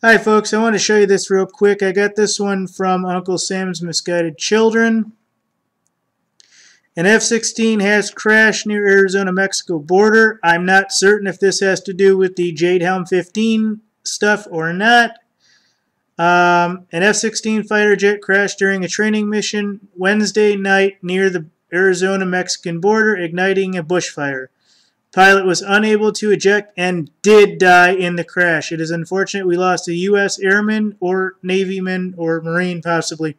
Hi folks, I want to show you this real quick. I got this one from Uncle Sam's Misguided Children. An F16 has crashed near Arizona-Mexico border. I'm not certain if this has to do with the Jade Helm 15 stuff or not. An F16 fighter jet crashed during a training mission Wednesday night near the Arizona-Mexican border, igniting a bushfire. Pilot was unable to eject and did die in the crash. It is unfortunate we lost a U.S. airman or Navyman or Marine possibly.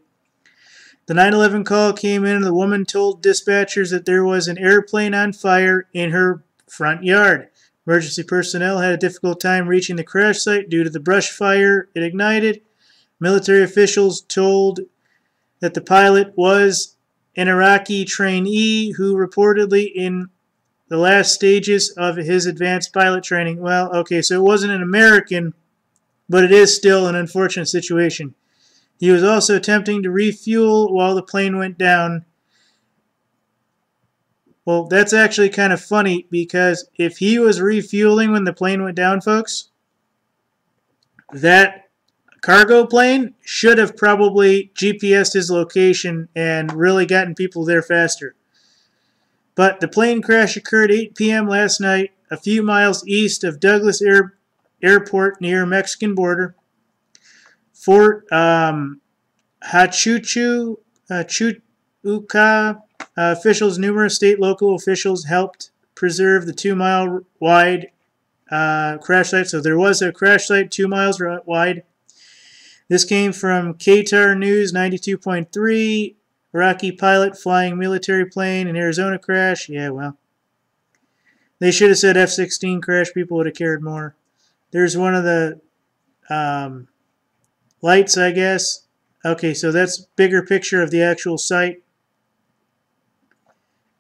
The 911 call came in and the woman told dispatchers that there was an airplane on fire in her front yard. Emergency personnel had a difficult time reaching the crash site due to the brush fire it ignited. Military officials told that the pilot was an Iraqi trainee who reportedly in the last stages of his advanced pilot training. Well, okay, so it wasn't an American, but it is still an unfortunate situation. He was also attempting to refuel while the plane went down. Well, that's actually kind of funny because if he was refueling when the plane went down, folks, that cargo plane should have probably GPSed his location and really gotten people there faster. But the plane crash occurred 8 p.m. last night, a few miles east of Douglas Airport near Mexican border. Fort Huachuca officials, numerous state local officials helped preserve the 2-mile wide crash site. So there was a crash site 2 miles wide. This came from Qatar News 92.3. Iraqi pilot flying military plane in Arizona crash. Yeah, well. They should have said F-16 crash. People would have cared more. There's one of the lights, I guess. Okay, so that's bigger picture of the actual site.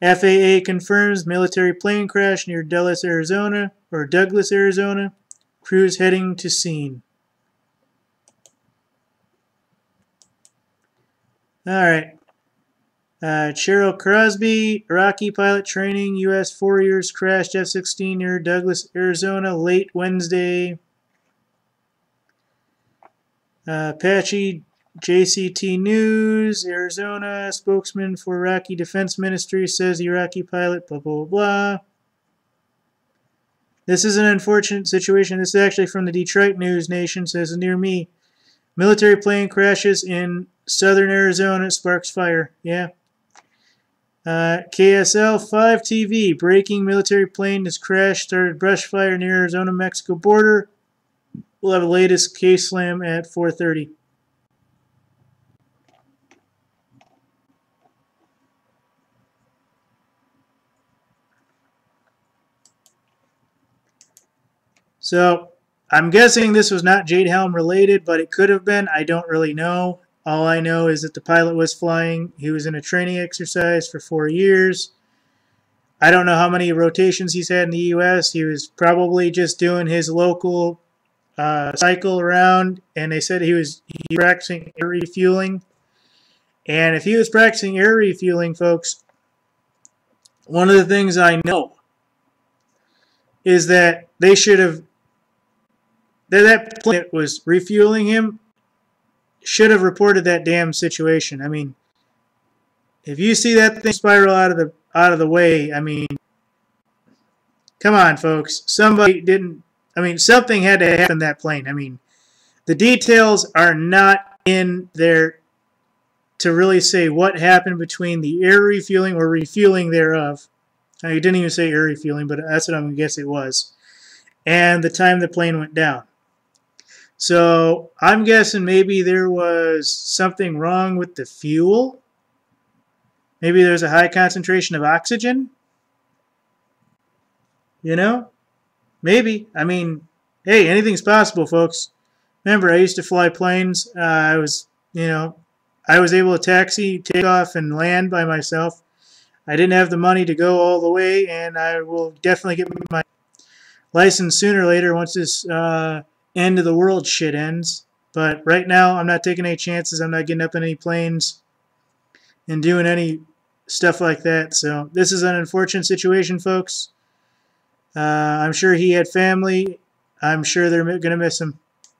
FAA confirms military plane crash near Douglas, Arizona. Crews heading to scene. All right. Cheryl Crosby, Iraqi pilot training, U.S. 4 years, crashed F-16 near Douglas, Arizona, late Wednesday. Apache JCT News, Arizona, spokesman for Iraqi Defense Ministry says Iraqi pilot, blah, blah, blah. This is an unfortunate situation. This is actually from the Detroit News Nation, says near me. Military plane crashes in southern Arizona, sparks fire. Yeah. KSL 5 TV, breaking military plane has crashed, started brush fire near Arizona-Mexico border. We'll have the latest case slam at 4:30. So, I'm guessing this was not Jade Helm related, but it could have been. I don't really know. All I know is that the pilot was flying. He was in a training exercise for 4 years. I don't know how many rotations he's had in the U.S. He was probably just doing his local cycle around, and they said he was practicing air refueling. And if he was practicing air refueling, folks, one of the things I know is that they should have, that plane that was refueling him should have reported that damn situation. I mean, if you see that thing spiral out of the way, I mean, come on, folks. Somebody didn't. I mean, something had to happen to that plane. I mean, the details are not in there to really say what happened between the air refueling or refueling thereof. Now, he didn't even say air refueling, but that's what I'm going to guess it was. And the time the plane went down. So I'm guessing maybe there was something wrong with the fuel. Maybe there's a high concentration of oxygen. You know? Maybe. I mean, hey, anything's possible, folks. Remember, I used to fly planes. I was able to taxi, take off, and land by myself. I didn't have the money to go all the way, and I will definitely get my license sooner or later once this end of the world shit ends. But right now, I'm not taking any chances. I'm not getting up in any planes and doing any stuff like that. So this is an unfortunate situation, folks. I'm sure he had family. I'm sure they're going to miss him.